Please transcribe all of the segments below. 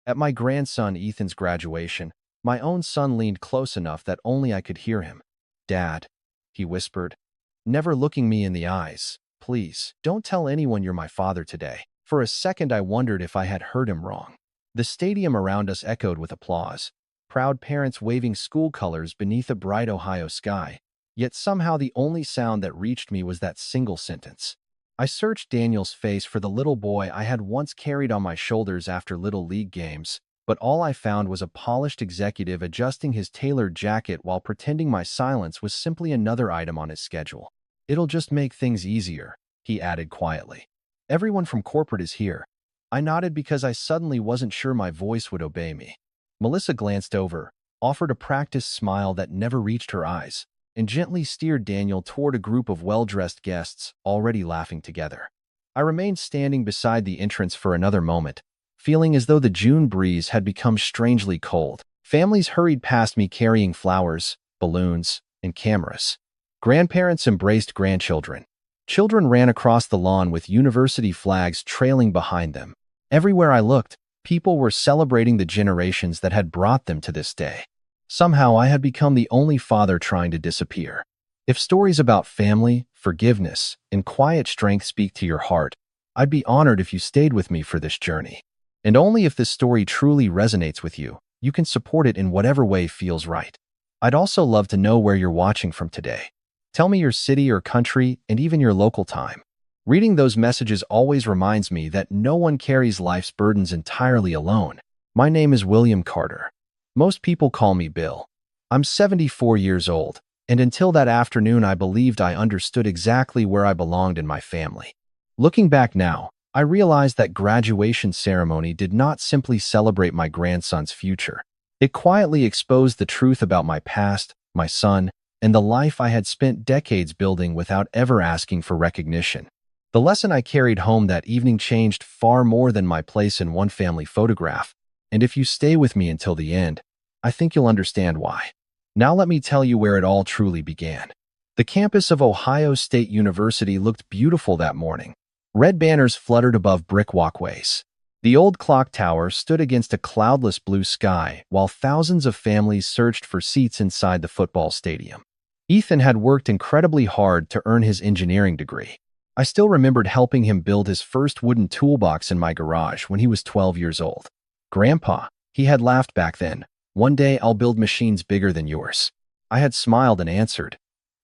At my grandson Ethan's graduation, my own son leaned close enough that only I could hear him. "Dad," he whispered, never looking me in the eyes, "please, don't tell anyone you're my father today." For a second I wondered if I had heard him wrong. The stadium around us echoed with applause, proud parents waving school colors beneath a bright Ohio sky. Yet somehow the only sound that reached me was that single sentence. I searched Daniel's face for the little boy I had once carried on my shoulders after Little League games, but all I found was a polished executive adjusting his tailored jacket while pretending my silence was simply another item on his schedule. "It'll just make things easier," he added quietly. "Everyone from corporate is here." I nodded because I suddenly wasn't sure my voice would obey me. Melissa glanced over, offered a practiced smile that never reached her eyes, and gently steered Daniel toward a group of well-dressed guests already laughing together. I remained standing beside the entrance for another moment, feeling as though the June breeze had become strangely cold. Families hurried past me carrying flowers, balloons, and cameras. Grandparents embraced grandchildren. Children ran across the lawn with university flags trailing behind them. Everywhere I looked, people were celebrating the generations that had brought them to this day. Somehow I had become the only father trying to disappear. If stories about family, forgiveness, and quiet strength speak to your heart, I'd be honored if you stayed with me for this journey. And only if this story truly resonates with you, you can support it in whatever way feels right. I'd also love to know where you're watching from today. Tell me your city or country and even your local time. Reading those messages always reminds me that no one carries life's burdens entirely alone. My name is William Carter. Most people call me Bill. I'm 74 years old, and until that afternoon I believed I understood exactly where I belonged in my family. Looking back now, I realized that graduation ceremony did not simply celebrate my grandson's future. It quietly exposed the truth about my past, my son, and the life I had spent decades building without ever asking for recognition. The lesson I carried home that evening changed far more than my place in one family photograph, and if you stay with me until the end, I think you'll understand why. Now let me tell you where it all truly began. The campus of Ohio State University looked beautiful that morning. Red banners fluttered above brick walkways. The old clock tower stood against a cloudless blue sky while thousands of families searched for seats inside the football stadium. Ethan had worked incredibly hard to earn his engineering degree. I still remembered helping him build his first wooden toolbox in my garage when he was 12 years old. "Grandpa," he had laughed back then, "one day I'll build machines bigger than yours." I had smiled and answered,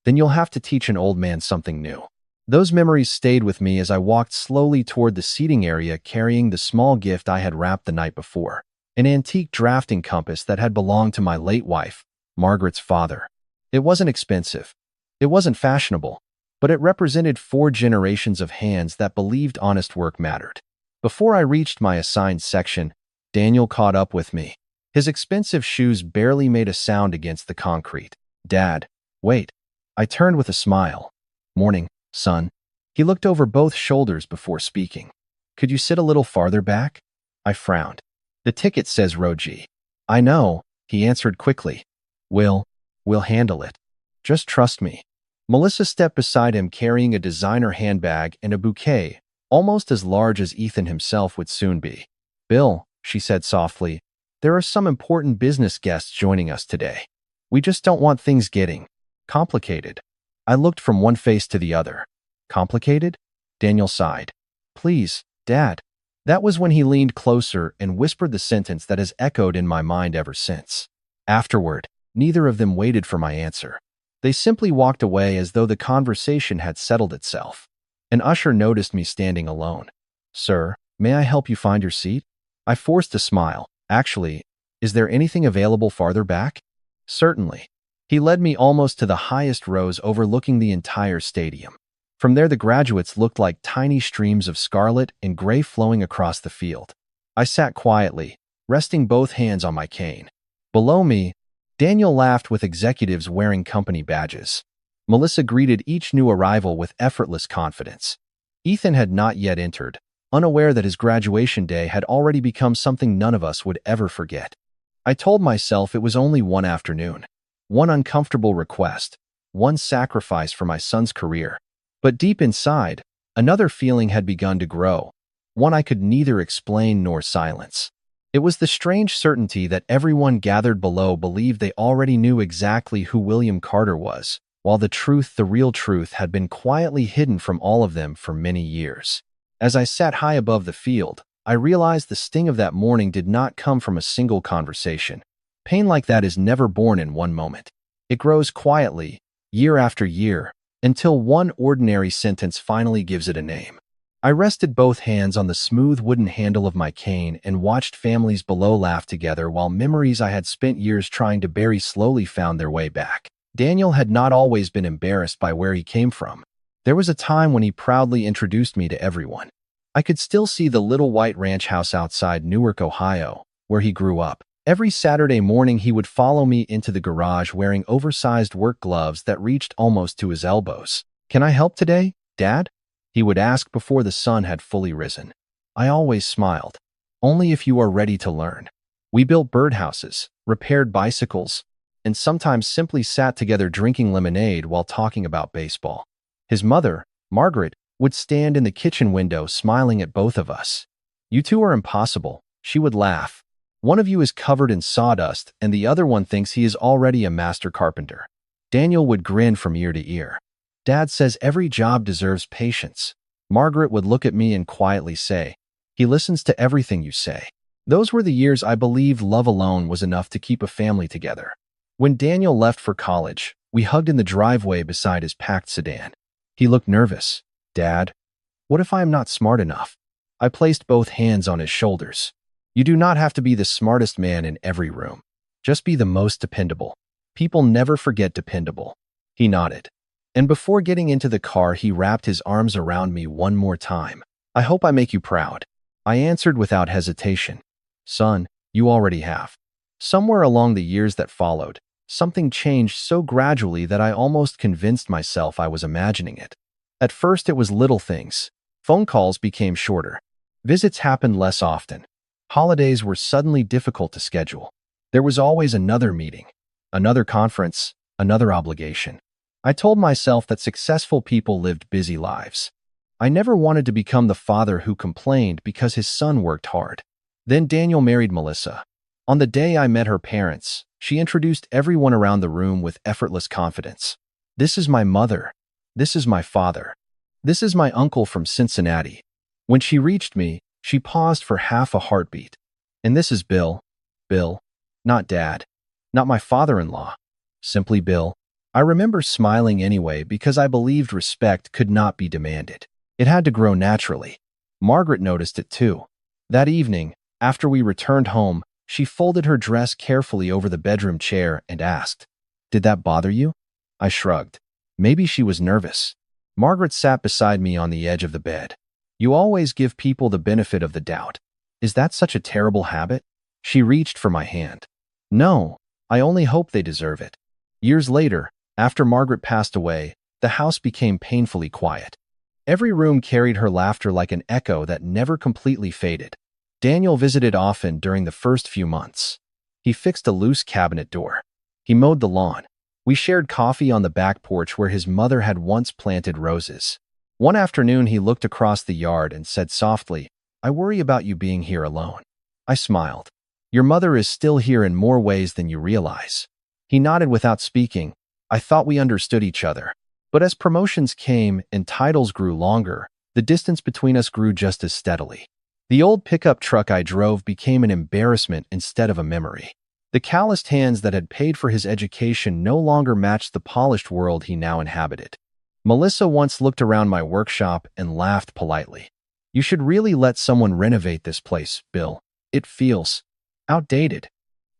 "Then you'll have to teach an old man something new." Those memories stayed with me as I walked slowly toward the seating area carrying the small gift I had wrapped the night before, an antique drafting compass that had belonged to my late wife, Margaret's father. It wasn't expensive. It wasn't fashionable, but it represented 4 generations of hands that believed honest work mattered. Before I reached my assigned section, Daniel caught up with me. His expensive shoes barely made a sound against the concrete. "Dad, wait." I turned with a smile. "Morning, son." He looked over both shoulders before speaking. "Could you sit a little farther back?" I frowned. "The ticket says row G." "I know," he answered quickly. We'll handle it. Just trust me." Melissa stepped beside him carrying a designer handbag and a bouquet, almost as large as Ethan himself would soon be. "Bill," she said softly, "there are some important business guests joining us today. We just don't want things getting complicated." I looked from one face to the other. "Complicated?" Daniel sighed. "Please, Dad." That was when he leaned closer and whispered the sentence that has echoed in my mind ever since. Afterward, neither of them waited for my answer. They simply walked away as though the conversation had settled itself. An usher noticed me standing alone. "Sir, may I help you find your seat?" I forced a smile. "Actually, is there anything available farther back?" "Certainly." He led me almost to the highest rows overlooking the entire stadium. From there the graduates looked like tiny streams of scarlet and gray flowing across the field. I sat quietly, resting both hands on my cane. Below me, Daniel laughed with executives wearing company badges. Melissa greeted each new arrival with effortless confidence. Ethan had not yet entered, unaware that his graduation day had already become something none of us would ever forget. I told myself it was only one afternoon, one uncomfortable request, one sacrifice for my son's career. But deep inside, another feeling had begun to grow, one I could neither explain nor silence. It was the strange certainty that everyone gathered below believed they already knew exactly who William Carter was, while the real truth, had been quietly hidden from all of them for many years. As I sat high above the field, I realized the sting of that morning did not come from a single conversation. Pain like that is never born in one moment. It grows quietly, year after year, until one ordinary sentence finally gives it a name. I rested both hands on the smooth wooden handle of my cane and watched families below laugh together while memories I had spent years trying to bury slowly found their way back. Daniel had not always been embarrassed by where he came from. There was a time when he proudly introduced me to everyone. I could still see the little white ranch house outside Newark, Ohio, where he grew up. Every Saturday morning he would follow me into the garage wearing oversized work gloves that reached almost to his elbows. "Can I help today, Dad?" he would ask before the sun had fully risen. I always smiled. "Only if you are ready to learn." We built birdhouses, repaired bicycles, and sometimes simply sat together drinking lemonade while talking about baseball. His mother, Margaret, would stand in the kitchen window smiling at both of us. "You two are impossible," she would laugh. "One of you is covered in sawdust and the other one thinks he is already a master carpenter." Daniel would grin from ear to ear. "Dad says every job deserves patience." Margaret would look at me and quietly say, "He listens to everything you say." Those were the years I believed love alone was enough to keep a family together. When Daniel left for college, we hugged in the driveway beside his packed sedan. He looked nervous. "Dad, what if I am not smart enough?" I placed both hands on his shoulders. "You do not have to be the smartest man in every room. Just be the most dependable. People never forget dependable." He nodded. And before getting into the car, he wrapped his arms around me one more time. "I hope I make you proud." I answered without hesitation. "Son, you already have." Somewhere along the years that followed, something changed so gradually that I almost convinced myself I was imagining it. At first, it was little things. Phone calls became shorter. Visits happened less often. Holidays were suddenly difficult to schedule. There was always another meeting, another conference, another obligation. I told myself that successful people lived busy lives. I never wanted to become the father who complained because his son worked hard. Then Daniel married Melissa. On the day I met her parents, she introduced everyone around the room with effortless confidence. "This is my mother. This is my father. This is my uncle from Cincinnati." When she reached me, she paused for half a heartbeat. "And this is Bill. Bill. Not Dad. Not my father-in-law. Simply Bill." I remember smiling anyway because I believed respect could not be demanded. It had to grow naturally. Margaret noticed it too. That evening, after we returned home, she folded her dress carefully over the bedroom chair and asked, "Did that bother you?" I shrugged. Maybe she was nervous. Margaret sat beside me on the edge of the bed. "You always give people the benefit of the doubt. Is that such a terrible habit?" She reached for my hand. "No, I only hope they deserve it." Years later, after Margaret passed away, the house became painfully quiet. Every room carried her laughter like an echo that never completely faded. Daniel visited often during the first few months. He fixed a loose cabinet door. He mowed the lawn. We shared coffee on the back porch where his mother had once planted roses. One afternoon, he looked across the yard and said softly, "I worry about you being here alone." I smiled. "Your mother is still here in more ways than you realize." He nodded without speaking. I thought we understood each other. But as promotions came and titles grew longer, the distance between us grew just as steadily. The old pickup truck I drove became an embarrassment instead of a memory. The calloused hands that had paid for his education no longer matched the polished world he now inhabited. Melissa once looked around my workshop and laughed politely. "You should really let someone renovate this place, Bill. It feels outdated."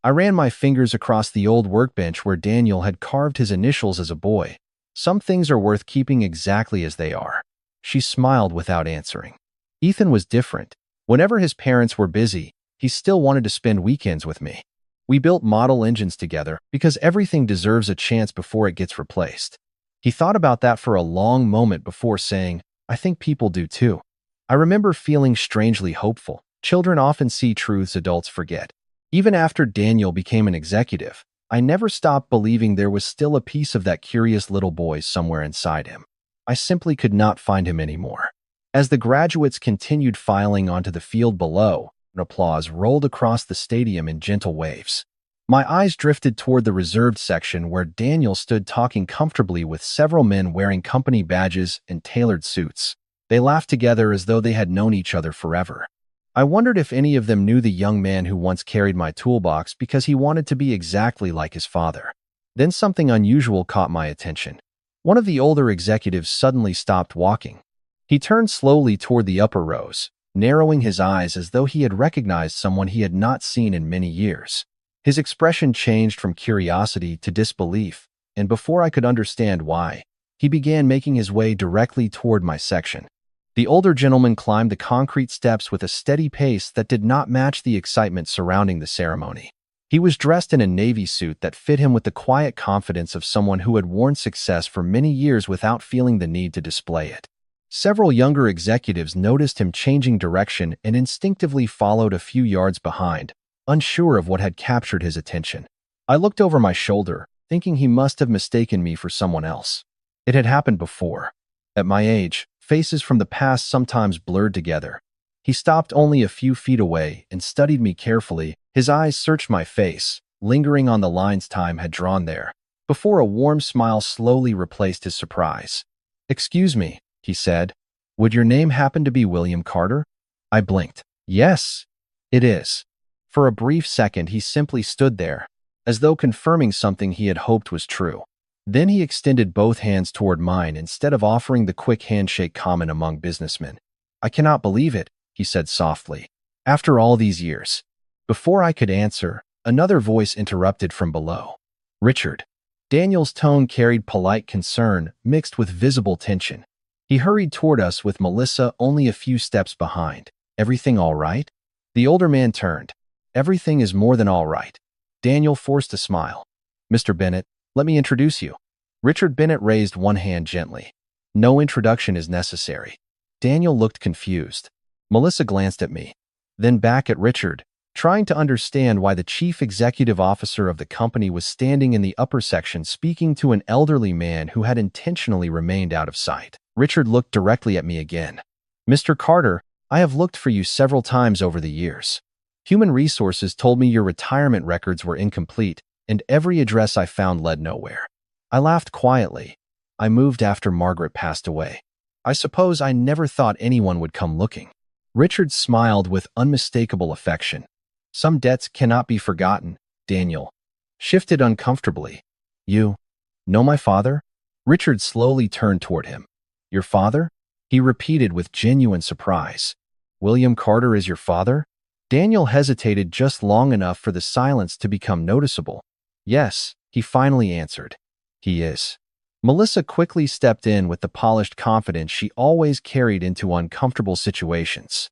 I ran my fingers across the old workbench where Daniel had carved his initials as a boy. "Some things are worth keeping exactly as they are." She smiled without answering. Ethan was different. Whenever his parents were busy, he still wanted to spend weekends with me. We built model engines together because everything deserves a chance before it gets replaced. He thought about that for a long moment before saying, "I think people do too." I remember feeling strangely hopeful. Children often see truths adults forget. Even after Daniel became an executive, I never stopped believing there was still a piece of that curious little boy somewhere inside him. I simply could not find him anymore. As the graduates continued filing onto the field below, and applause rolled across the stadium in gentle waves. My eyes drifted toward the reserved section where Daniel stood talking comfortably with several men wearing company badges and tailored suits. They laughed together as though they had known each other forever. I wondered if any of them knew the young man who once carried my toolbox because he wanted to be exactly like his father. Then something unusual caught my attention. One of the older executives suddenly stopped walking. He turned slowly toward the upper rows, narrowing his eyes as though he had recognized someone he had not seen in many years. His expression changed from curiosity to disbelief, and before I could understand why, he began making his way directly toward my section. The older gentleman climbed the concrete steps with a steady pace that did not match the excitement surrounding the ceremony. He was dressed in a navy suit that fit him with the quiet confidence of someone who had worn success for many years without feeling the need to display it. Several younger executives noticed him changing direction and instinctively followed a few yards behind, unsure of what had captured his attention. I looked over my shoulder, thinking he must have mistaken me for someone else. It had happened before. At my age, faces from the past sometimes blurred together. He stopped only a few feet away and studied me carefully. His eyes searched my face, lingering on the lines time had drawn there, before a warm smile slowly replaced his surprise. "Excuse me," he said. "Would your name happen to be William Carter?" I blinked. "Yes, it is." For a brief second, he simply stood there, as though confirming something he had hoped was true. Then he extended both hands toward mine instead of offering the quick handshake common among businessmen. "I cannot believe it," he said softly. "After all these years." Before I could answer, another voice interrupted from below. "Richard." Daniel's tone carried polite concern mixed with visible tension. He hurried toward us with Melissa only a few steps behind. "Everything all right?" The older man turned. "Everything is more than all right." Daniel forced a smile. "Mr. Bennett, let me introduce you." Richard Bennett raised one hand gently. "No introduction is necessary." Daniel looked confused. Melissa glanced at me, then back at Richard, trying to understand why the chief executive officer of the company was standing in the upper section speaking to an elderly man who had intentionally remained out of sight. Richard looked directly at me again. "Mr. Carter, I have looked for you several times over the years. Human Resources told me your retirement records were incomplete, and every address I found led nowhere." I laughed quietly. "I moved after Margaret passed away. I suppose I never thought anyone would come looking." Richard smiled with unmistakable affection. "Some debts cannot be forgotten," Daniel shifted uncomfortably. "You know my father?" Richard slowly turned toward him. "Your father?" he repeated with genuine surprise. "William Carter is your father?" Daniel hesitated just long enough for the silence to become noticeable. "Yes," he finally answered. "He is." Melissa quickly stepped in with the polished confidence she always carried into uncomfortable situations.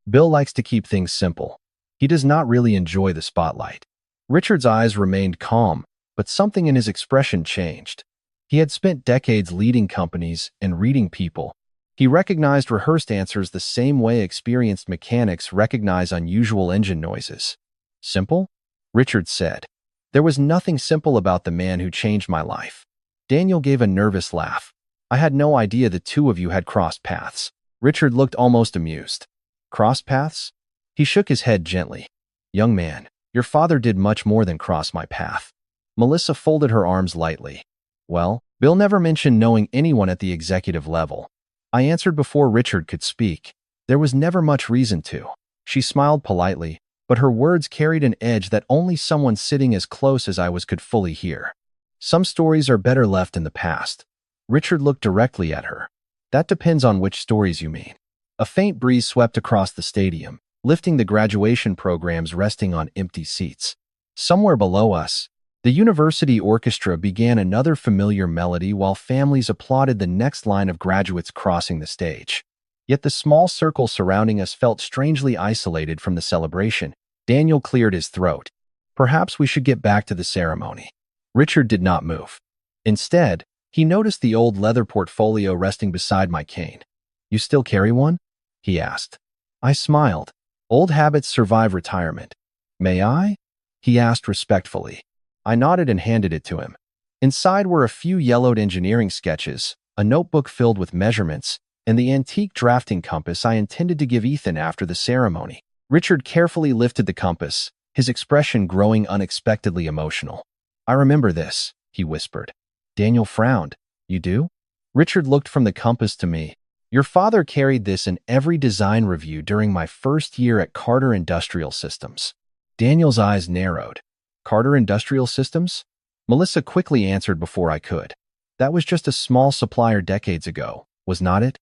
"Bill likes to keep things simple. He does not really enjoy the spotlight." Richard's eyes remained calm, but something in his expression changed. He had spent decades leading companies and reading people. He recognized rehearsed answers the same way experienced mechanics recognize unusual engine noises. "Simple?" Richard said. "There was nothing simple about the man who changed my life." Daniel gave a nervous laugh. "I had no idea the two of you had crossed paths." Richard looked almost amused. "Crossed paths?" He shook his head gently. "Young man, your father did much more than cross my path." Melissa folded her arms lightly. "Well, Bill never mentioned knowing anyone at the executive level." I answered before Richard could speak. "There was never much reason to." She smiled politely, but her words carried an edge that only someone sitting as close as I was could fully hear. "Some stories are better left in the past." Richard looked directly at her. "That depends on which stories you mean." A faint breeze swept across the stadium, lifting the graduation programs resting on empty seats. Somewhere below us, the university orchestra began another familiar melody while families applauded the next line of graduates crossing the stage. Yet the small circle surrounding us felt strangely isolated from the celebration. Daniel cleared his throat. "Perhaps we should get back to the ceremony." Richard did not move. Instead, he noticed the old leather portfolio resting beside my cane. "You still carry one?" he asked. I smiled. "Old habits survive retirement." "May I?" he asked respectfully. I nodded and handed it to him. Inside were a few yellowed engineering sketches, a notebook filled with measurements, and the antique drafting compass I intended to give Ethan after the ceremony. Richard carefully lifted the compass, his expression growing unexpectedly emotional. "I remember this," he whispered. Daniel frowned. "You do?" Richard looked from the compass to me. "Your father carried this in every design review during my first year at Carter Industrial Systems." Daniel's eyes narrowed. "Carter Industrial Systems?" Melissa quickly answered before I could. "That was just a small supplier decades ago, was not it?"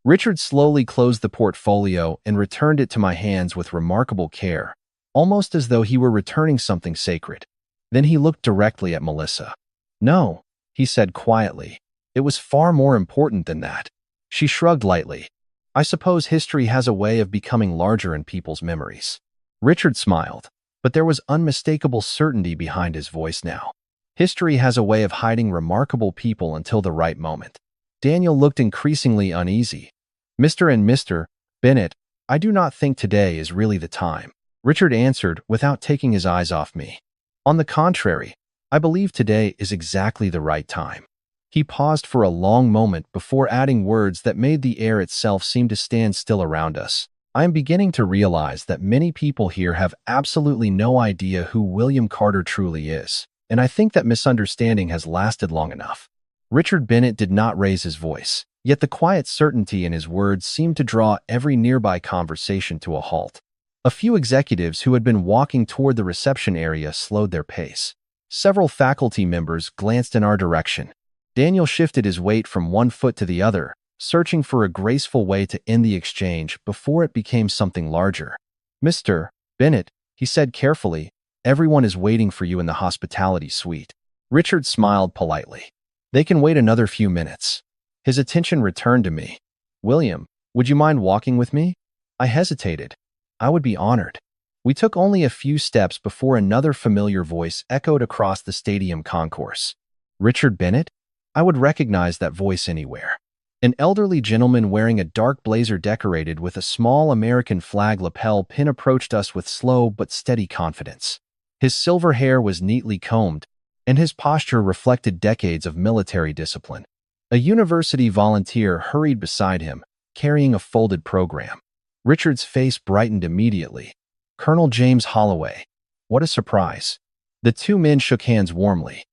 Richard slowly closed the portfolio and returned it to my hands with remarkable care, almost as though he were returning something sacred. Then he looked directly at Melissa. "No," he said quietly. "It was far more important than that." She shrugged lightly. "I suppose history has a way of becoming larger in people's memories." Richard smiled, but there was unmistakable certainty behind his voice now. "History has a way of hiding remarkable people until the right moment." Daniel looked increasingly uneasy. Mr. Bennett, I do not think today is really the time," Richard answered without taking his eyes off me. "On the contrary, I believe today is exactly the right time." He paused for a long moment before adding words that made the air itself seem to stand still around us. "I am beginning to realize that many people here have absolutely no idea who William Carter truly is, and I think that misunderstanding has lasted long enough." Richard Bennett did not raise his voice, yet the quiet certainty in his words seemed to draw every nearby conversation to a halt. A few executives who had been walking toward the reception area slowed their pace. Several faculty members glanced in our direction. Daniel shifted his weight from one foot to the other, searching for a graceful way to end the exchange before it became something larger. "Mr. Bennett," he said carefully, "everyone is waiting for you in the hospitality suite." Richard smiled politely. "They can wait another few minutes." His attention returned to me. "William, would you mind walking with me?" I hesitated. "I would be honored." We took only a few steps before another familiar voice echoed across the stadium concourse. "Richard Bennett?" I would recognize that voice anywhere. An elderly gentleman wearing a dark blazer decorated with a small American flag lapel pin approached us with slow but steady confidence. His silver hair was neatly combed, and his posture reflected decades of military discipline. A university volunteer hurried beside him, carrying a folded program. Richard's face brightened immediately. "Colonel James Holloway." What a surprise. The two men shook hands warmly.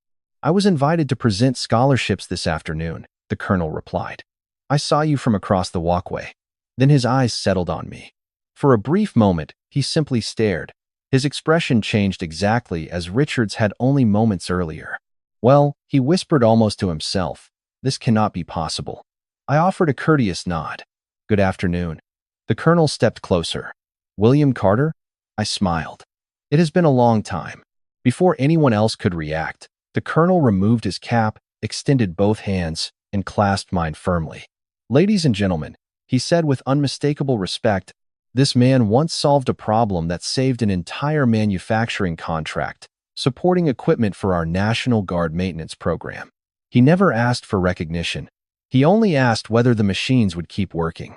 "I was invited to present scholarships this afternoon," the colonel replied. "I saw you from across the walkway." Then his eyes settled on me. For a brief moment, he simply stared. His expression changed exactly as Richard's had only moments earlier. "Well," he whispered almost to himself, "this cannot be possible." I offered a courteous nod. "Good afternoon." The colonel stepped closer. "William Carter?" I smiled. "It has been a long time." Before anyone else could react, the colonel removed his cap, extended both hands, and clasped mine firmly. "Ladies and gentlemen," he said with unmistakable respect, "this man once solved a problem that saved an entire manufacturing contract, supporting equipment for our National Guard maintenance program. He never asked for recognition. He only asked whether the machines would keep working."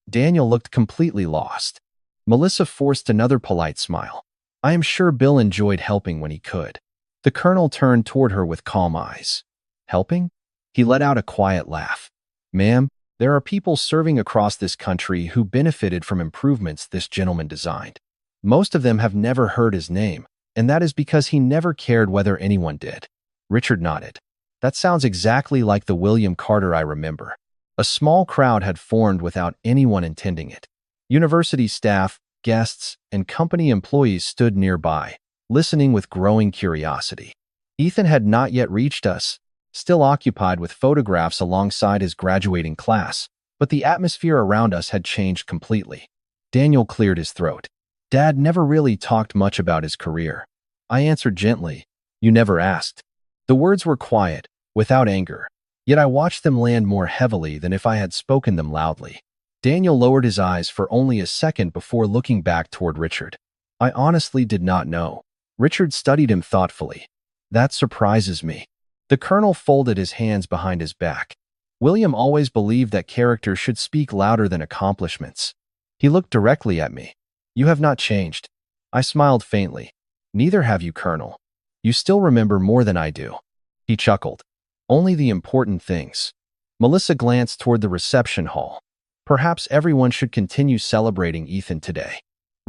Daniel looked completely lost. Melissa forced another polite smile. "I am sure Bill enjoyed helping when he could." The colonel turned toward her with calm eyes. "Helping?" He let out a quiet laugh. "Ma'am, there are people serving across this country who benefited from improvements this gentleman designed. Most of them have never heard his name, and that is because he never cared whether anyone did." Richard nodded. "That sounds exactly like the William Carter I remember." A small crowd had formed without anyone intending it. University staff, guests, and company employees stood nearby, listening with growing curiosity. Ethan had not yet reached us, still occupied with photographs alongside his graduating class, but the atmosphere around us had changed completely. Daniel cleared his throat. "Dad never really talked much about his career." I answered gently, "You never asked." The words were quiet, without anger, yet I watched them land more heavily than if I had spoken them loudly. Daniel lowered his eyes for only a second before looking back toward Richard. "I honestly did not know." Richard studied him thoughtfully. "That surprises me." The colonel folded his hands behind his back. "William always believed that character should speak louder than accomplishments." He looked directly at me. "You have not changed." I smiled faintly. "Neither have you, Colonel. You still remember more than I do." He chuckled. "Only the important things." Melissa glanced toward the reception hall. "Perhaps everyone should continue celebrating Ethan today."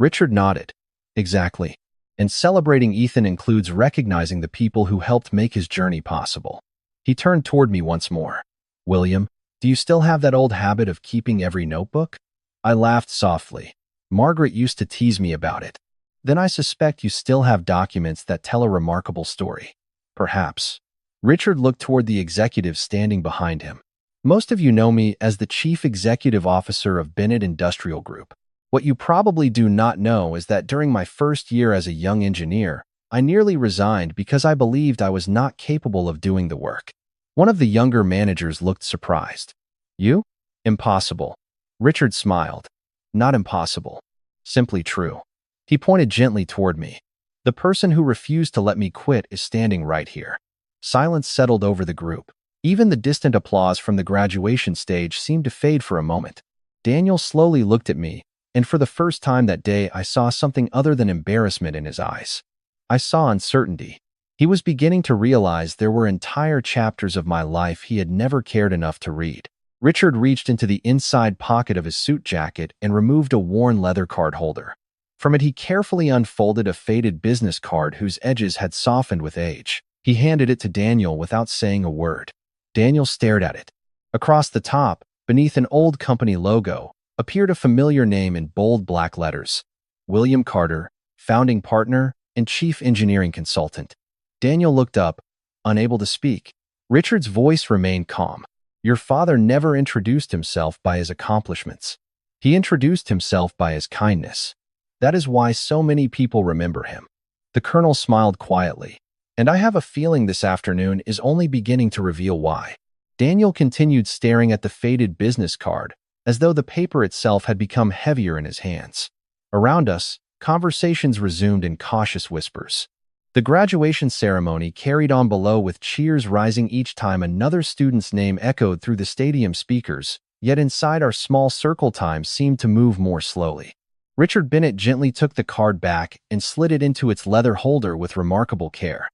Richard nodded. Exactly. And celebrating Ethan includes recognizing the people who helped make his journey possible. He turned toward me once more. William, do you still have that old habit of keeping every notebook? I laughed softly. Margaret used to tease me about it. Then I suspect you still have documents that tell a remarkable story. Perhaps. Richard looked toward the executive standing behind him. Most of you know me as the Chief Executive Officer of Bennett Industrial Group. What you probably do not know is that during my first year as a young engineer, I nearly resigned because I believed I was not capable of doing the work. One of the younger managers looked surprised. You? Impossible. Richard smiled. Not impossible. Simply true. He pointed gently toward me. The person who refused to let me quit is standing right here. Silence settled over the group. Even the distant applause from the graduation stage seemed to fade for a moment. Daniel slowly looked at me, and for the first time that day I saw something other than embarrassment in his eyes. I saw uncertainty. He was beginning to realize there were entire chapters of my life he had never cared enough to read. Richard reached into the inside pocket of his suit jacket and removed a worn leather card holder. From it he carefully unfolded a faded business card whose edges had softened with age. He handed it to Daniel without saying a word. Daniel stared at it. Across the top, beneath an old company logo, appeared a familiar name in bold black letters. William Carter, founding partner and chief engineering consultant. Daniel looked up, unable to speak. Richard's voice remained calm. Your father never introduced himself by his accomplishments. He introduced himself by his kindness. That is why so many people remember him. The colonel smiled quietly. And I have a feeling this afternoon is only beginning to reveal why. Daniel continued staring at the faded business card, as though the paper itself had become heavier in his hands. Around us, conversations resumed in cautious whispers. The graduation ceremony carried on below with cheers rising each time another student's name echoed through the stadium speakers, yet inside our small circle time seemed to move more slowly. Richard Bennett gently took the card back and slid it into its leather holder with remarkable care.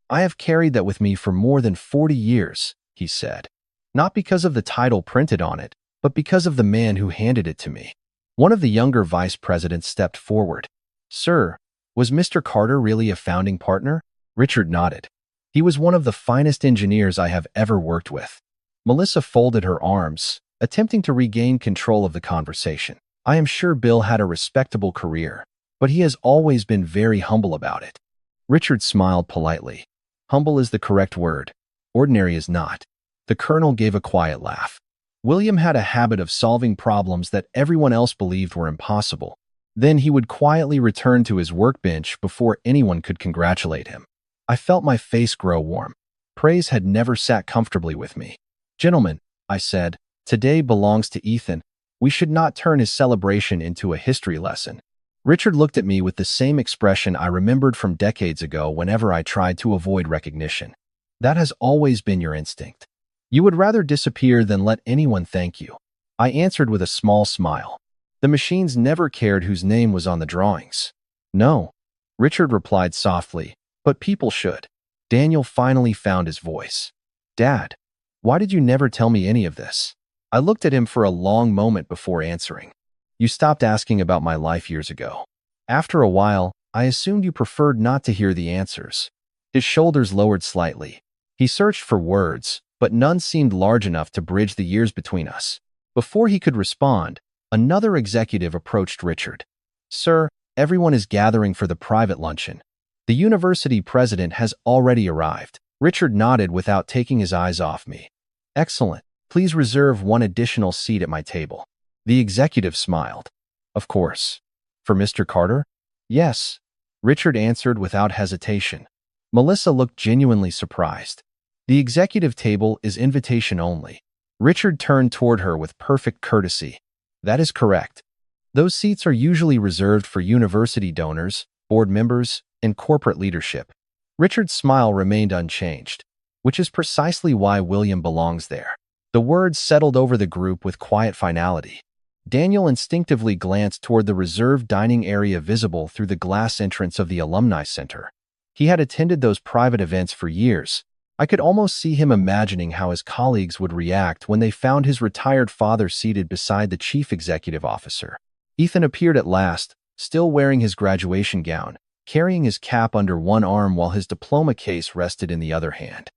I have carried that with me for more than 40 years, he said. Not because of the title printed on it, but because of the man who handed it to me. One of the younger vice presidents stepped forward. Sir, was Mr. Carter really a founding partner? Richard nodded. He was one of the finest engineers I have ever worked with. Melissa folded her arms, attempting to regain control of the conversation. I am sure Bill had a respectable career, but he has always been very humble about it. Richard smiled politely. Humble is the correct word. Ordinary is not. The colonel gave a quiet laugh. William had a habit of solving problems that everyone else believed were impossible. Then he would quietly return to his workbench before anyone could congratulate him. I felt my face grow warm. Praise had never sat comfortably with me. Gentlemen, I said, today belongs to Ethan. We should not turn his celebration into a history lesson. Richard looked at me with the same expression I remembered from decades ago whenever I tried to avoid recognition. That has always been your instinct. You would rather disappear than let anyone thank you. I answered with a small smile. The machines never cared whose name was on the drawings. No, Richard replied softly, but people should. Daniel finally found his voice. Dad, why did you never tell me any of this? I looked at him for a long moment before answering. You stopped asking about my life years ago. After a while, I assumed you preferred not to hear the answers. His shoulders lowered slightly. He searched for words, but none seemed large enough to bridge the years between us. Before he could respond, another executive approached Richard. Sir, everyone is gathering for the private luncheon. The university president has already arrived. Richard nodded without taking his eyes off me. Excellent. Please reserve one additional seat at my table. The executive smiled. Of course. For Mr. Carter? Yes. Richard answered without hesitation. Melissa looked genuinely surprised. The executive table is invitation only. Richard turned toward her with perfect courtesy. That is correct. Those seats are usually reserved for university donors, board members, and corporate leadership. Richard's smile remained unchanged, which is precisely why William belongs there. The words settled over the group with quiet finality. Daniel instinctively glanced toward the reserved dining area visible through the glass entrance of the Alumni Center. He had attended those private events for years. I could almost see him imagining how his colleagues would react when they found his retired father seated beside the chief executive officer. Ethan appeared at last, still wearing his graduation gown, carrying his cap under one arm while his diploma case rested in the other hand.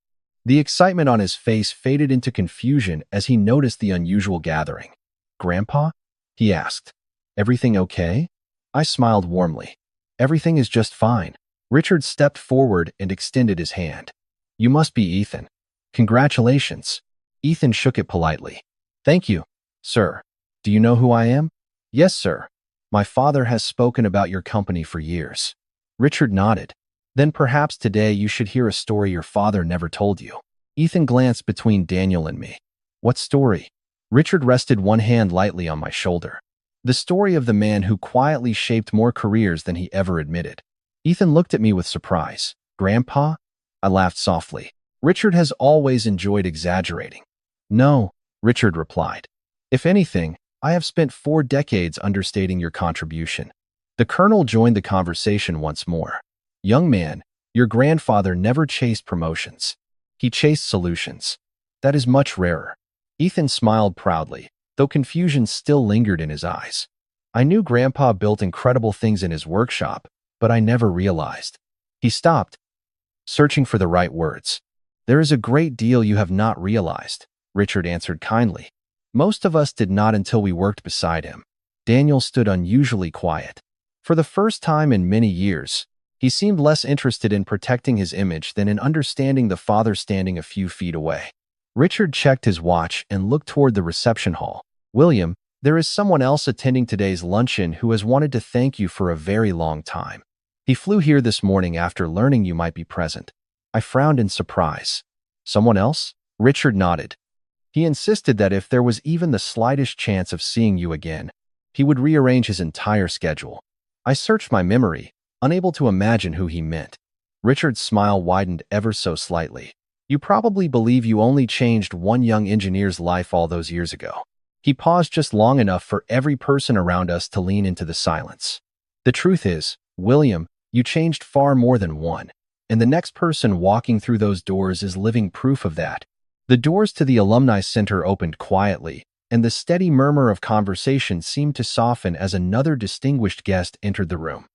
The excitement on his face faded into confusion as he noticed the unusual gathering. "Grandpa?" he asked. "Everything okay?" I smiled warmly. "Everything is just fine." Richard stepped forward and extended his hand. "You must be Ethan. Congratulations." Ethan shook it politely. "Thank you, sir. Do you know who I am?" "Yes, sir. My father has spoken about your company for years." Richard nodded. "Then perhaps today you should hear a story your father never told you." Ethan glanced between Daniel and me. "What story?" Richard rested one hand lightly on my shoulder. "The story of the man who quietly shaped more careers than he ever admitted." Ethan looked at me with surprise. "Grandpa?" I laughed softly. Richard has always enjoyed exaggerating. "No," Richard replied. "If anything, I have spent 4 decades understating your contribution." The colonel joined the conversation once more. "Young man, your grandfather never chased promotions. He chased solutions. That is much rarer." Ethan smiled proudly, though confusion still lingered in his eyes. "I knew Grandpa built incredible things in his workshop, but I never realized." He stopped, searching for the right words. "There is a great deal you have not realized," Richard answered kindly. "Most of us did not until we worked beside him." Daniel stood unusually quiet. For the first time in many years, he seemed less interested in protecting his image than in understanding the father standing a few feet away. Richard checked his watch and looked toward the reception hall. "William, there is someone else attending today's luncheon who has wanted to thank you for a very long time. He flew here this morning after learning you might be present." I frowned in surprise. "Someone else?" Richard nodded. "He insisted that if there was even the slightest chance of seeing you again, he would rearrange his entire schedule." I searched my memory, unable to imagine who he meant. Richard's smile widened ever so slightly. "You probably believe you only changed one young engineer's life all those years ago." He paused just long enough for every person around us to lean into the silence. "The truth is, William, you changed far more than one. And the next person walking through those doors is living proof of that." The doors to the Alumni Center opened quietly, and the steady murmur of conversation seemed to soften as another distinguished guest entered the room.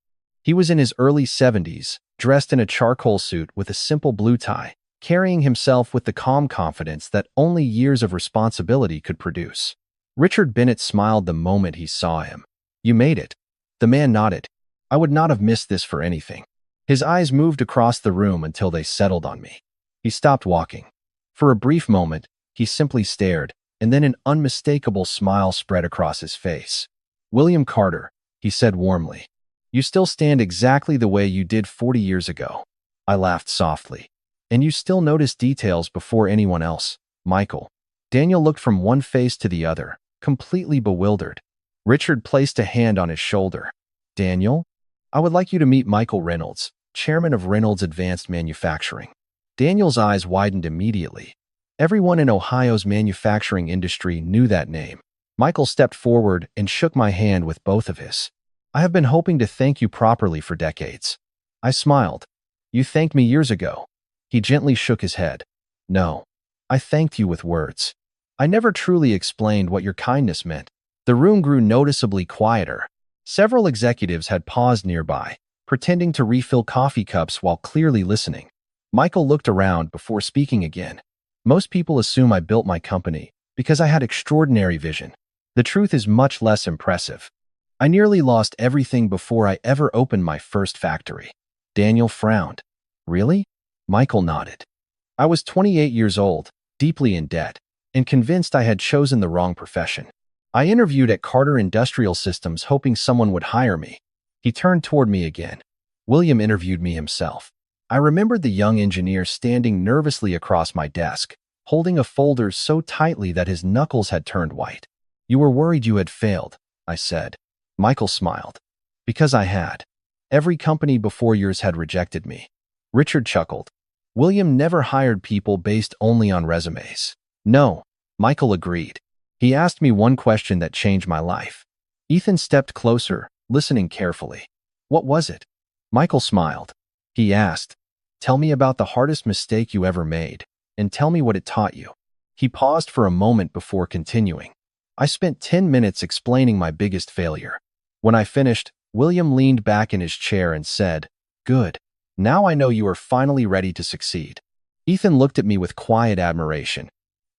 He was in his early 70s, dressed in a charcoal suit with a simple blue tie, carrying himself with the calm confidence that only years of responsibility could produce. Richard Bennett smiled the moment he saw him. "You made it." The man nodded. "I would not have missed this for anything." His eyes moved across the room until they settled on me. He stopped walking. For a brief moment, he simply stared, and then an unmistakable smile spread across his face. "William Carter," he said warmly. "You still stand exactly the way you did 40 years ago." I laughed softly. "And you still notice details before anyone else, Michael." Daniel looked from one face to the other, completely bewildered. Richard placed a hand on his shoulder. "Daniel, I would like you to meet Michael Reynolds, chairman of Reynolds Advanced Manufacturing." Daniel's eyes widened immediately. Everyone in Ohio's manufacturing industry knew that name. Michael stepped forward and shook my hand with both of his. "I have been hoping to thank you properly for decades." I smiled. "You thanked me years ago." He gently shook his head. "No, I thanked you with words. I never truly explained what your kindness meant." The room grew noticeably quieter. Several executives had paused nearby, pretending to refill coffee cups while clearly listening. Michael looked around before speaking again. "Most people assume I built my company because I had extraordinary vision. The truth is much less impressive. I nearly lost everything before I ever opened my first factory." Daniel frowned. "Really?" Michael nodded. "I was 28 years old, deeply in debt, and convinced I had chosen the wrong profession. I interviewed at Carter Industrial Systems hoping someone would hire me." He turned toward me again. "William interviewed me himself." I remembered the young engineer standing nervously across my desk, holding a folder so tightly that his knuckles had turned white. "You were worried you had failed," I said. Michael smiled. "Because I had. Every company before yours had rejected me." Richard chuckled. "William never hired people based only on resumes." "No," Michael agreed. "He asked me one question that changed my life." Ethan stepped closer, listening carefully. "What was it?" Michael smiled. He asked, "Tell me about the hardest mistake you ever made, and tell me what it taught you." He paused for a moment before continuing. "I spent 10 minutes explaining my biggest failure. When I finished, William leaned back in his chair and said, "Good. Now I know you are finally ready to succeed." Ethan looked at me with quiet admiration.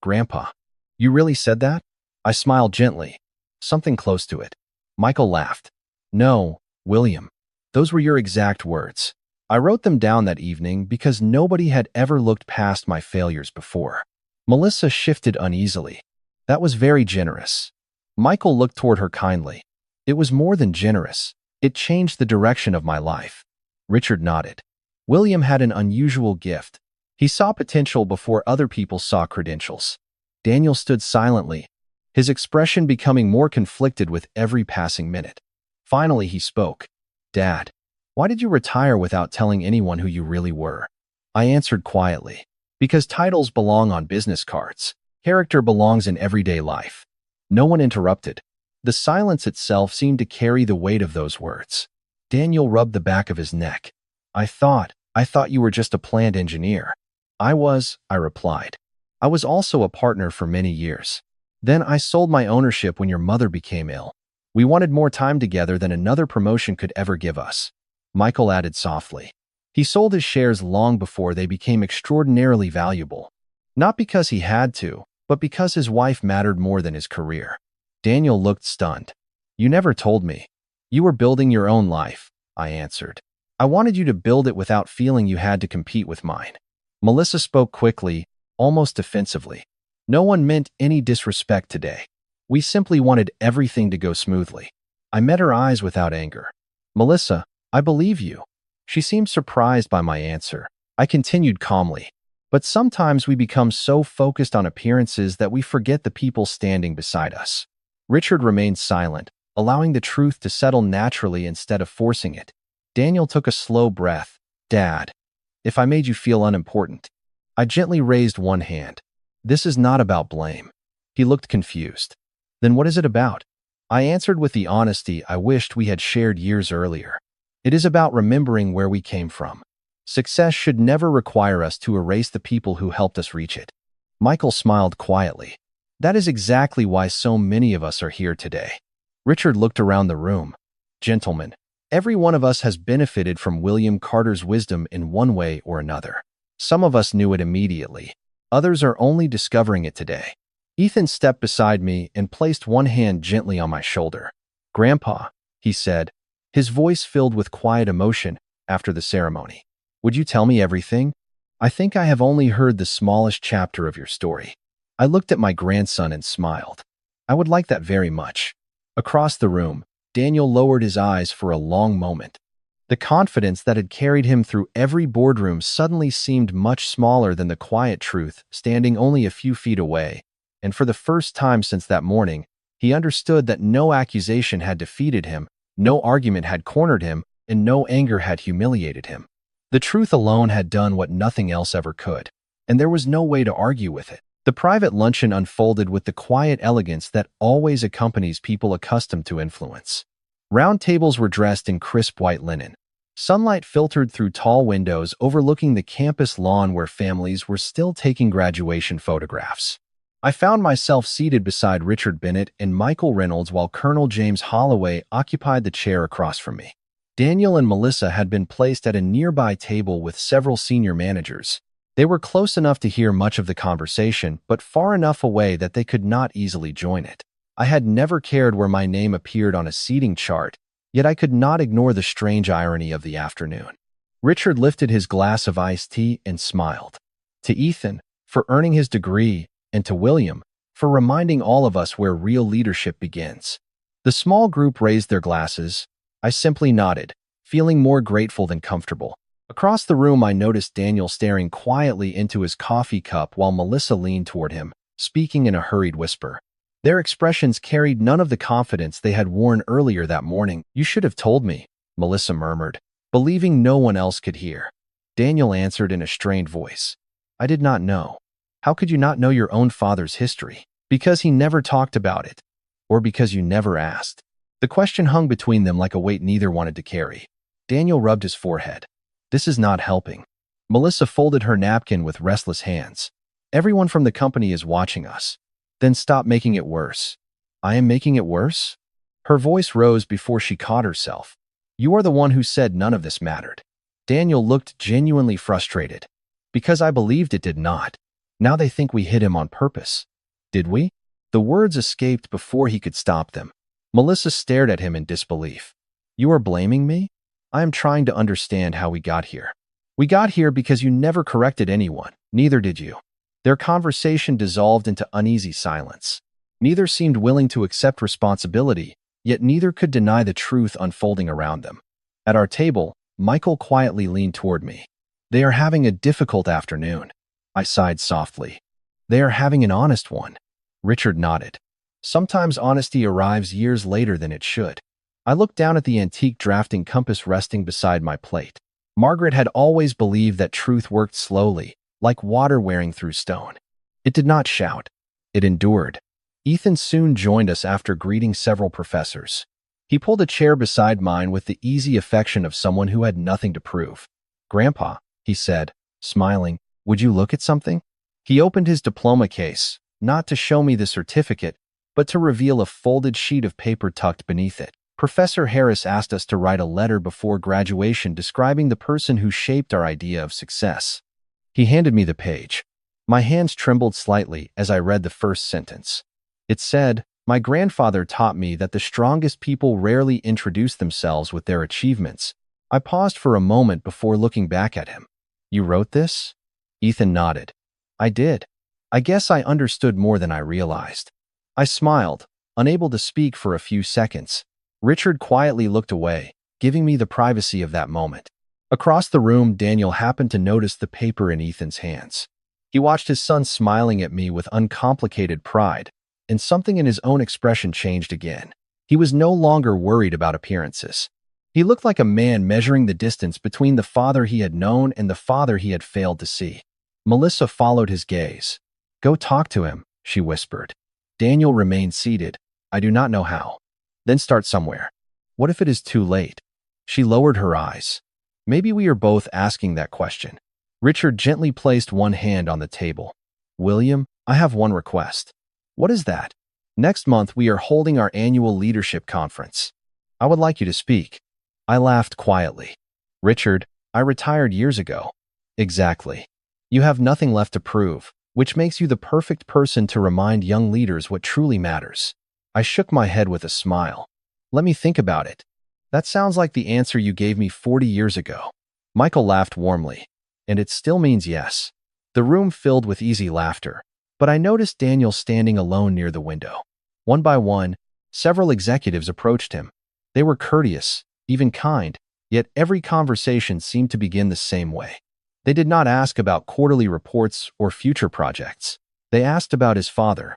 "Grandpa, you really said that?" I smiled gently. "Something close to it." Michael laughed. "No, William. Those were your exact words. I wrote them down that evening because nobody had ever looked past my failures before." Melissa shifted uneasily. "That was very generous." Michael looked toward her kindly. "It was more than generous. It changed the direction of my life." Richard nodded. William had an unusual gift. He saw potential before other people saw credentials. Daniel stood silently, his expression becoming more conflicted with every passing minute. Finally, he spoke. "Dad, why did you retire without telling anyone who you really were?" I answered quietly. "Because titles belong on business cards. Character belongs in everyday life." No one interrupted. The silence itself seemed to carry the weight of those words. Daniel rubbed the back of his neck. I thought you were just a plant engineer." I replied. "I was also a partner for many years. Then I sold my ownership when your mother became ill. We wanted more time together than another promotion could ever give us." Michael added softly. "He sold his shares long before they became extraordinarily valuable. Not because he had to, but because his wife mattered more than his career." Daniel looked stunned. "You never told me. You were building your own life," I answered. "I wanted you to build it without feeling you had to compete with mine." Melissa spoke quickly, almost defensively. "No one meant any disrespect today. We simply wanted everything to go smoothly." I met her eyes without anger. "Melissa, I believe you." She seemed surprised by my answer. I continued calmly. "But sometimes we become so focused on appearances that we forget the people standing beside us." Richard remained silent, allowing the truth to settle naturally instead of forcing it. Daniel took a slow breath. "Dad, if I made you feel unimportant." I gently raised one hand. "This is not about blame." He looked confused. "Then what is it about?" I answered with the honesty I wished we had shared years earlier. "It is about remembering where we came from. Success should never require us to erase the people who helped us reach it." Michael smiled quietly. "That is exactly why so many of us are here today." Richard looked around the room. "Gentlemen, every one of us has benefited from William Carter's wisdom in one way or another. Some of us knew it immediately. Others are only discovering it today." Ethan stepped beside me and placed one hand gently on my shoulder. "Grandpa," he said, his voice filled with quiet emotion after the ceremony. "Would you tell me everything? I think I have only heard the smallest chapter of your story." I looked at my grandson and smiled. "I would like that very much." Across the room, Daniel lowered his eyes for a long moment. The confidence that had carried him through every boardroom suddenly seemed much smaller than the quiet truth standing only a few feet away, and for the first time since that morning, he understood that no accusation had defeated him, no argument had cornered him, and no anger had humiliated him. The truth alone had done what nothing else ever could, and there was no way to argue with it. The private luncheon unfolded with the quiet elegance that always accompanies people accustomed to influence. Round tables were dressed in crisp white linen. Sunlight filtered through tall windows overlooking the campus lawn where families were still taking graduation photographs. I found myself seated beside Richard Bennett and Michael Reynolds while Colonel James Holloway occupied the chair across from me. Daniel and Melissa had been placed at a nearby table with several senior managers. They were close enough to hear much of the conversation, but far enough away that they could not easily join it. I had never cared where my name appeared on a seating chart, yet I could not ignore the strange irony of the afternoon. Richard lifted his glass of iced tea and smiled. To Ethan, for earning his degree, and to William, for reminding all of us where real leadership begins. The small group raised their glasses. I simply nodded, feeling more grateful than comfortable. Across the room, I noticed Daniel staring quietly into his coffee cup while Melissa leaned toward him, speaking in a hurried whisper. Their expressions carried none of the confidence they had worn earlier that morning. "You should have told me," Melissa murmured, believing no one else could hear. Daniel answered in a strained voice. "I did not know." "How could you not know your own father's history? Because he never talked about it, or because you never asked?" The question hung between them like a weight neither wanted to carry. Daniel rubbed his forehead. "This is not helping." Melissa folded her napkin with restless hands. "Everyone from the company is watching us." "Then stop making it worse." "I am making it worse?" Her voice rose before she caught herself. You are the one who said none of this mattered. Daniel looked genuinely frustrated. Because I believed it did not. Now they think we hit him on purpose. Did we? The words escaped before he could stop them. Melissa stared at him in disbelief. You are blaming me? I am trying to understand how we got here. We got here because you never corrected anyone. Neither did you. Their conversation dissolved into uneasy silence. Neither seemed willing to accept responsibility, yet neither could deny the truth unfolding around them. At our table, Michael quietly leaned toward me. They are having a difficult afternoon. I sighed softly. They are having an honest one. Richard nodded. Sometimes honesty arrives years later than it should. I looked down at the antique drafting compass resting beside my plate. Margaret had always believed that truth worked slowly, like water wearing through stone. It did not shout. It endured. Ethan soon joined us after greeting several professors. He pulled a chair beside mine with the easy affection of someone who had nothing to prove. Grandpa, he said, smiling, would you look at something? He opened his diploma case, not to show me the certificate, but to reveal a folded sheet of paper tucked beneath it. Professor Harris asked us to write a letter before graduation describing the person who shaped our idea of success. He handed me the page. My hands trembled slightly as I read the first sentence. It said, my grandfather taught me that the strongest people rarely introduce themselves with their achievements. I paused for a moment before looking back at him. You wrote this? Ethan nodded. I did. I guess I understood more than I realized. I smiled, unable to speak for a few seconds. Richard quietly looked away, giving me the privacy of that moment. Across the room, Daniel happened to notice the paper in Ethan's hands. He watched his son smiling at me with uncomplicated pride, and something in his own expression changed again. He was no longer worried about appearances. He looked like a man measuring the distance between the father he had known and the father he had failed to see. Melissa followed his gaze. Go talk to him, she whispered. Daniel remained seated. I do not know how. Then start somewhere. What if it is too late? She lowered her eyes. Maybe we are both asking that question. Richard gently placed one hand on the table. William, I have one request. What is that? Next month we are holding our annual leadership conference. I would like you to speak. I laughed quietly. Richard, I retired years ago. Exactly. You have nothing left to prove, which makes you the perfect person to remind young leaders what truly matters. I shook my head with a smile. Let me think about it. That sounds like the answer you gave me 40 years ago. Michael laughed warmly. And it still means yes. The room filled with easy laughter, but I noticed Daniel standing alone near the window. One by one, several executives approached him. They were courteous, even kind, yet every conversation seemed to begin the same way. They did not ask about quarterly reports or future projects. They asked about his father.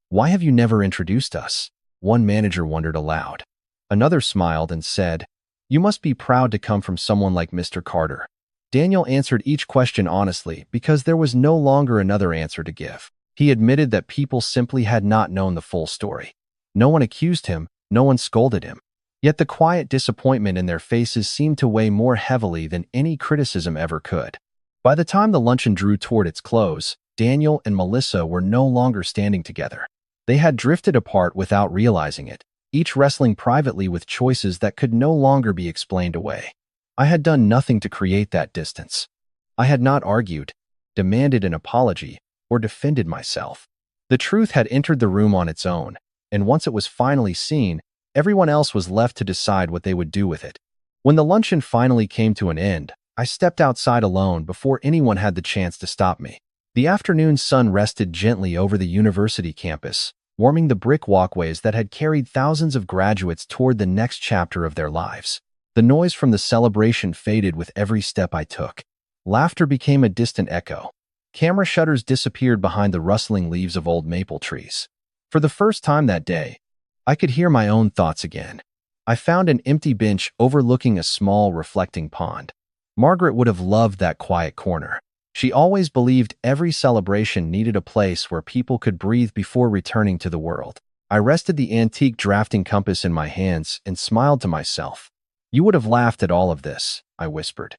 Why have you never introduced us? One manager wondered aloud. Another smiled and said, you must be proud to come from someone like Mr. Carter. Daniel answered each question honestly because there was no longer another answer to give. He admitted that people simply had not known the full story. No one accused him, no one scolded him. Yet the quiet disappointment in their faces seemed to weigh more heavily than any criticism ever could. By the time the luncheon drew toward its close, Daniel and Melissa were no longer standing together. They had drifted apart without realizing it, each wrestling privately with choices that could no longer be explained away. I had done nothing to create that distance. I had not argued, demanded an apology, or defended myself. The truth had entered the room on its own, and once it was finally seen, everyone else was left to decide what they would do with it. When the luncheon finally came to an end, I stepped outside alone before anyone had the chance to stop me. The afternoon sun rested gently over the university campus, warming the brick walkways that had carried thousands of graduates toward the next chapter of their lives. The noise from the celebration faded with every step I took. Laughter became a distant echo. Camera shutters disappeared behind the rustling leaves of old maple trees. For the first time that day, I could hear my own thoughts again. I found an empty bench overlooking a small, reflecting pond. Margaret would have loved that quiet corner. She always believed every celebration needed a place where people could breathe before returning to the world. I rested the antique drafting compass in my hands and smiled to myself. You would have laughed at all of this, I whispered.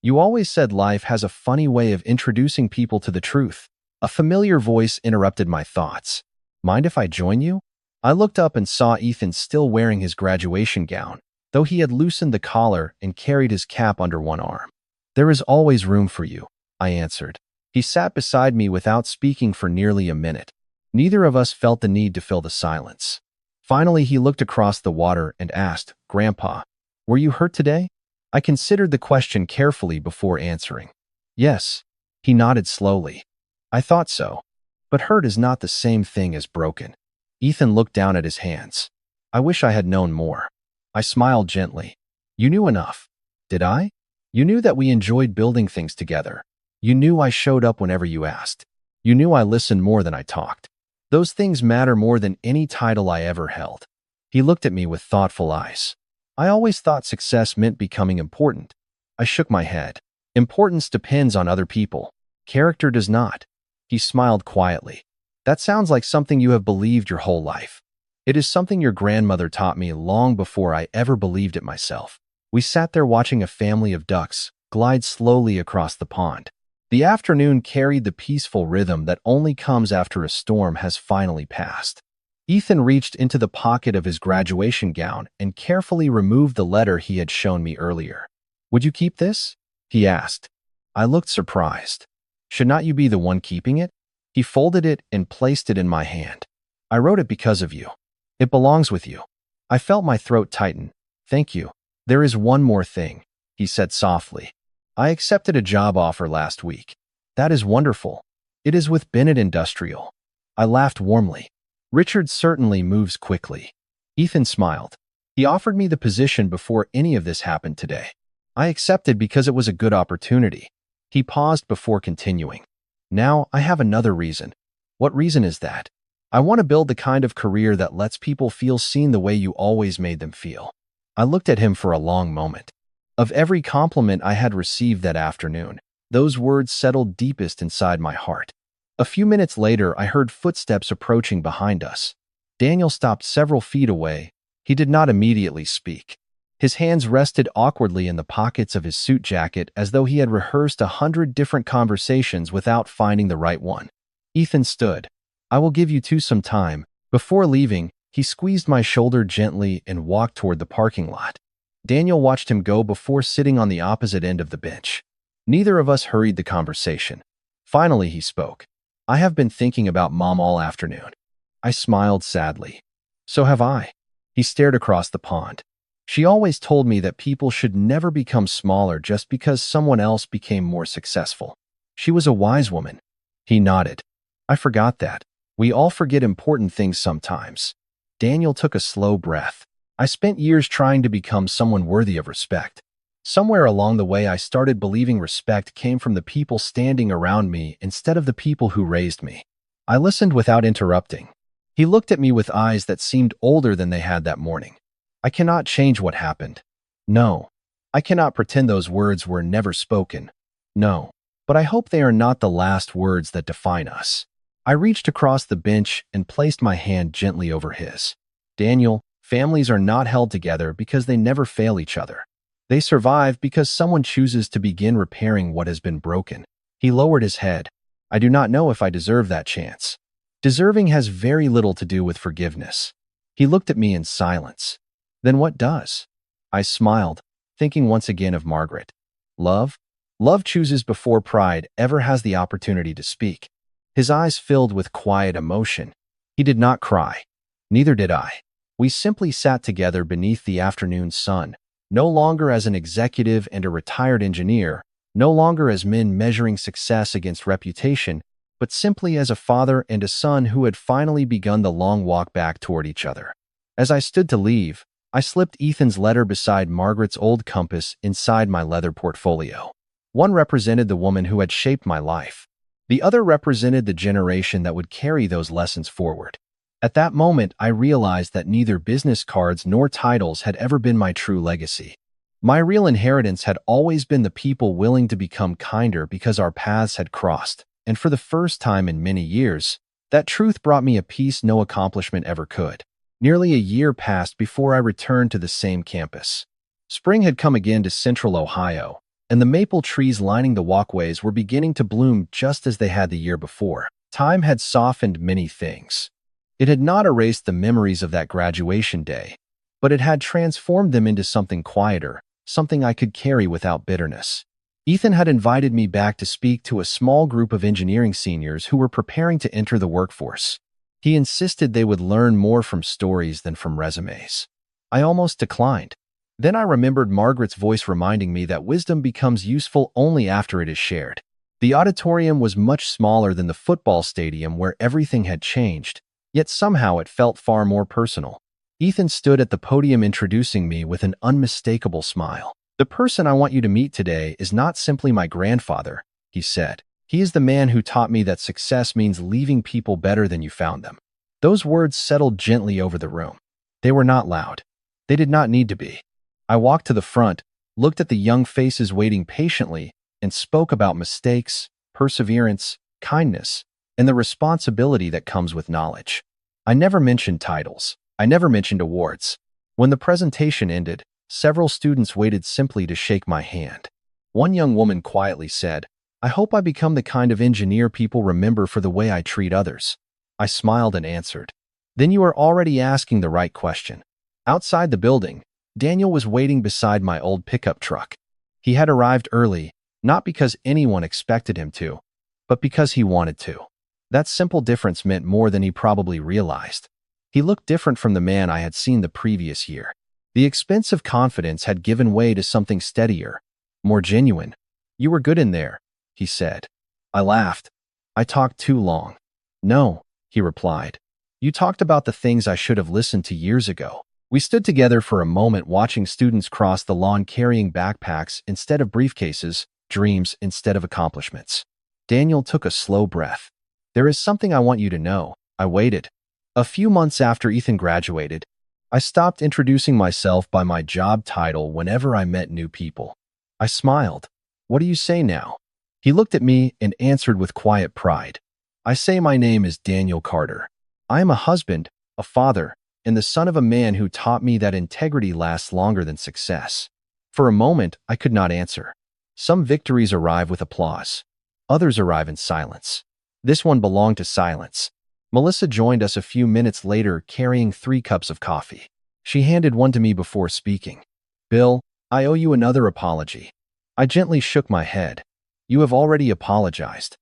You always said life has a funny way of introducing people to the truth. A familiar voice interrupted my thoughts. Mind if I join you? I looked up and saw Ethan still wearing his graduation gown, though he had loosened the collar and carried his cap under one arm. "There is always room for you," I answered. He sat beside me without speaking for nearly a minute. Neither of us felt the need to fill the silence. Finally, he looked across the water and asked, "Grandpa, were you hurt today?" I considered the question carefully before answering. "Yes." He nodded slowly. "I thought so. But hurt is not the same thing as broken." Ethan looked down at his hands. "I wish I had known more." I smiled gently. "You knew enough." "Did I?" "You knew that we enjoyed building things together. You knew I showed up whenever you asked. You knew I listened more than I talked. Those things matter more than any title I ever held." He looked at me with thoughtful eyes. "I always thought success meant becoming important." I shook my head. "Importance depends on other people. Character does not." He smiled quietly. "That sounds like something you have believed your whole life." "It is something your grandmother taught me long before I ever believed it myself." We sat there watching a family of ducks glide slowly across the pond. The afternoon carried the peaceful rhythm that only comes after a storm has finally passed. Ethan reached into the pocket of his graduation gown and carefully removed the letter he had shown me earlier. "Would you keep this?" he asked. I looked surprised. "Should not you be the one keeping it?" He folded it and placed it in my hand. "I wrote it because of you. It belongs with you." I felt my throat tighten. "Thank you. There is one more thing," he said softly. "I accepted a job offer last week." "That is wonderful." "It is with Bennett Industrial." I laughed warmly. "Richard certainly moves quickly." Ethan smiled. "He offered me the position before any of this happened today. I accepted because it was a good opportunity." He paused before continuing. "Now, I have another reason." "What reason is that?" "I want to build the kind of career that lets people feel seen the way you always made them feel." I looked at him for a long moment. Of every compliment I had received that afternoon, those words settled deepest inside my heart. A few minutes later, I heard footsteps approaching behind us. Daniel stopped several feet away. He did not immediately speak. His hands rested awkwardly in the pockets of his suit jacket as though he had rehearsed 100 different conversations without finding the right one. Ethan stood. "I will give you two some time." Before leaving, he squeezed my shoulder gently and walked toward the parking lot. Daniel watched him go before sitting on the opposite end of the bench. Neither of us hurried the conversation. Finally, he spoke. "I have been thinking about Mom all afternoon." I smiled sadly. "So have I." He stared across the pond. "She always told me that people should never become smaller just because someone else became more successful. She was a wise woman." He nodded. "I forgot that. We all forget important things sometimes." Daniel took a slow breath. "I spent years trying to become someone worthy of respect. Somewhere along the way, I started believing respect came from the people standing around me instead of the people who raised me." I listened without interrupting. He looked at me with eyes that seemed older than they had that morning. "I cannot change what happened. No. I cannot pretend those words were never spoken. No. But I hope they are not the last words that define us." I reached across the bench and placed my hand gently over his. "Daniel, families are not held together because they never fail each other. They survive because someone chooses to begin repairing what has been broken." He lowered his head. "I do not know if I deserve that chance." Deserving has very little to do with forgiveness. He looked at me in silence. "Then what does?" I smiled, thinking once again of Margaret. "Love? Love chooses before pride ever has the opportunity to speak." His eyes filled with quiet emotion. He did not cry. Neither did I. We simply sat together beneath the afternoon sun, no longer as an executive and a retired engineer, no longer as men measuring success against reputation, but simply as a father and a son who had finally begun the long walk back toward each other. As I stood to leave, I slipped Ethan's letter beside Margaret's old compass inside my leather portfolio. One represented the woman who had shaped my life. The other represented the generation that would carry those lessons forward. At that moment, I realized that neither business cards nor titles had ever been my true legacy. My real inheritance had always been the people willing to become kinder because our paths had crossed, and for the first time in many years, that truth brought me a peace no accomplishment ever could. Nearly a year passed before I returned to the same campus. Spring had come again to Central Ohio, and the maple trees lining the walkways were beginning to bloom just as they had the year before. Time had softened many things. It had not erased the memories of that graduation day, but it had transformed them into something quieter, something I could carry without bitterness. Ethan had invited me back to speak to a small group of engineering seniors who were preparing to enter the workforce. He insisted they would learn more from stories than from resumes. I almost declined. Then I remembered Margaret's voice reminding me that wisdom becomes useful only after it is shared. The auditorium was much smaller than the football stadium where everything had changed, yet somehow it felt far more personal. Ethan stood at the podium introducing me with an unmistakable smile. "The person I want you to meet today is not simply my grandfather," he said. "He is the man who taught me that success means leaving people better than you found them." Those words settled gently over the room. They were not loud. They did not need to be. I walked to the front, looked at the young faces waiting patiently, and spoke about mistakes, perseverance, kindness, and the responsibility that comes with knowledge. I never mentioned titles. I never mentioned awards. When the presentation ended, several students waited simply to shake my hand. One young woman quietly said, "I hope I become the kind of engineer people remember for the way I treat others." I smiled and answered, "Then you are already asking the right question." Outside the building, Daniel was waiting beside my old pickup truck. He had arrived early, not because anyone expected him to, but because he wanted to. That simple difference meant more than he probably realized. He looked different from the man I had seen the previous year. The expensive confidence had given way to something steadier, more genuine. "You were good in there," he said. I laughed. "I talked too long." "No," he replied. "You talked about the things I should have listened to years ago." We stood together for a moment watching students cross the lawn carrying backpacks instead of briefcases, dreams instead of accomplishments. Daniel took a slow breath. "There is something I want you to know." I waited. A few months after Ethan graduated, I stopped introducing myself by my job title whenever I met new people. I smiled. "What do you say now?" He looked at me and answered with quiet pride. "I say my name is Daniel Carter. I am a husband, a father, and the son of a man who taught me that integrity lasts longer than success." For a moment, I could not answer. Some victories arrive with applause. Others arrive in silence. This one belonged to silence. Melissa joined us a few minutes later carrying 3 cups of coffee. She handed one to me before speaking. "Bill, I owe you another apology." I gently shook my head. "You have already apologized."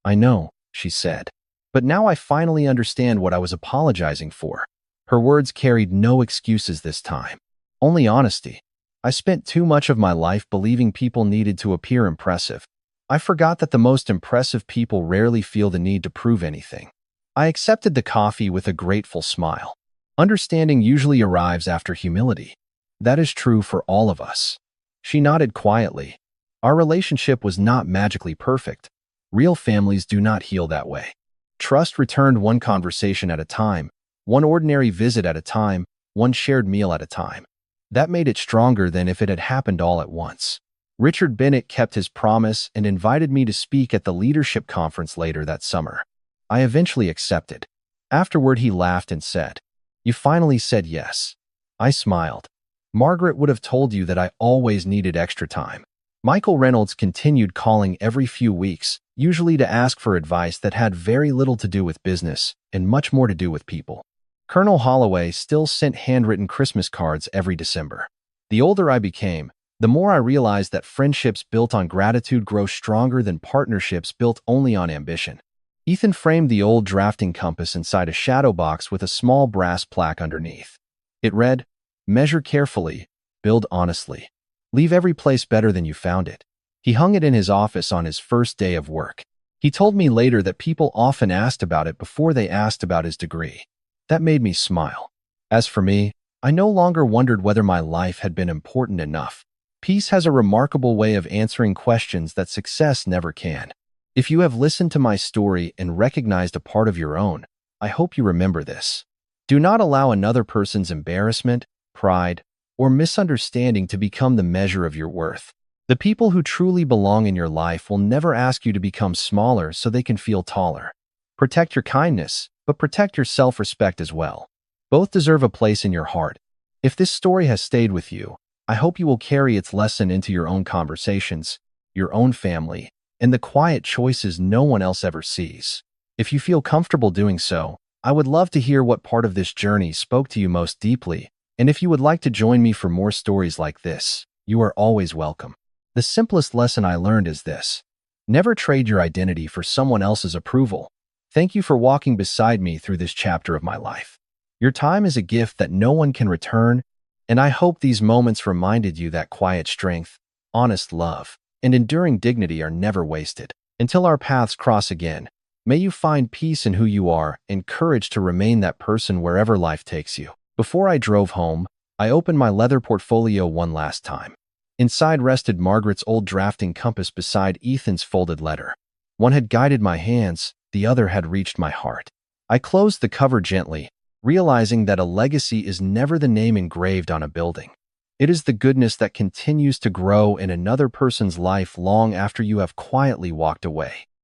"I know," she said. "But now I finally understand what I was apologizing for." Her words carried no excuses this time, only honesty. I spent too much of my life believing people needed to appear impressive. I forgot that the most impressive people rarely feel the need to prove anything. I accepted the coffee with a grateful smile. Understanding usually arrives after humility. That is true for all of us. She nodded quietly. Our relationship was not magically perfect. Real families do not heal that way. Trust returned one conversation at a time, one ordinary visit at a time, one shared meal at a time. That made it stronger than if it had happened all at once. Richard Bennett kept his promise and invited me to speak at the leadership conference later that summer. I eventually accepted. Afterward, he laughed and said, "You finally said yes." I smiled. "Margaret would have told you that I always needed extra time." Michael Reynolds continued calling every few weeks, usually to ask for advice that had very little to do with business and much more to do with people. Colonel Holloway still sent handwritten Christmas cards every December. The older I became, the more I realized that friendships built on gratitude grow stronger than partnerships built only on ambition. Ethan framed the old drafting compass inside a shadow box with a small brass plaque underneath. It read, "Measure carefully, build honestly. Leave every place better than you found it." He hung it in his office on his first day of work. He told me later that people often asked about it before they asked about his degree. That made me smile. As for me, I no longer wondered whether my life had been important enough. Peace has a remarkable way of answering questions that success never can. If you have listened to my story and recognized a part of your own, I hope you remember this. Do not allow another person's embarrassment, pride, or misunderstanding to become the measure of your worth. The people who truly belong in your life will never ask you to become smaller so they can feel taller. Protect your kindness, but protect your self-respect as well. Both deserve a place in your heart. If this story has stayed with you, I hope you will carry its lesson into your own conversations, your own family, and the quiet choices no one else ever sees. If you feel comfortable doing so, I would love to hear what part of this journey spoke to you most deeply, And if you would like to join me for more stories like this, you are always welcome. The simplest lesson I learned is this: never trade your identity for someone else's approval. Thank you for walking beside me through this chapter of my life. Your time is a gift that no one can return, and I hope these moments reminded you that quiet strength, honest love, and enduring dignity are never wasted. Until our paths cross again, may you find peace in who you are and courage to remain that person wherever life takes you. Before I drove home, I opened my leather portfolio one last time. Inside rested Margaret's old drafting compass beside Ethan's folded letter. One had guided my hands, the other had reached my heart. I closed the cover gently, realizing that a legacy is never the name engraved on a building. It is the goodness that continues to grow in another person's life long after you have quietly walked away.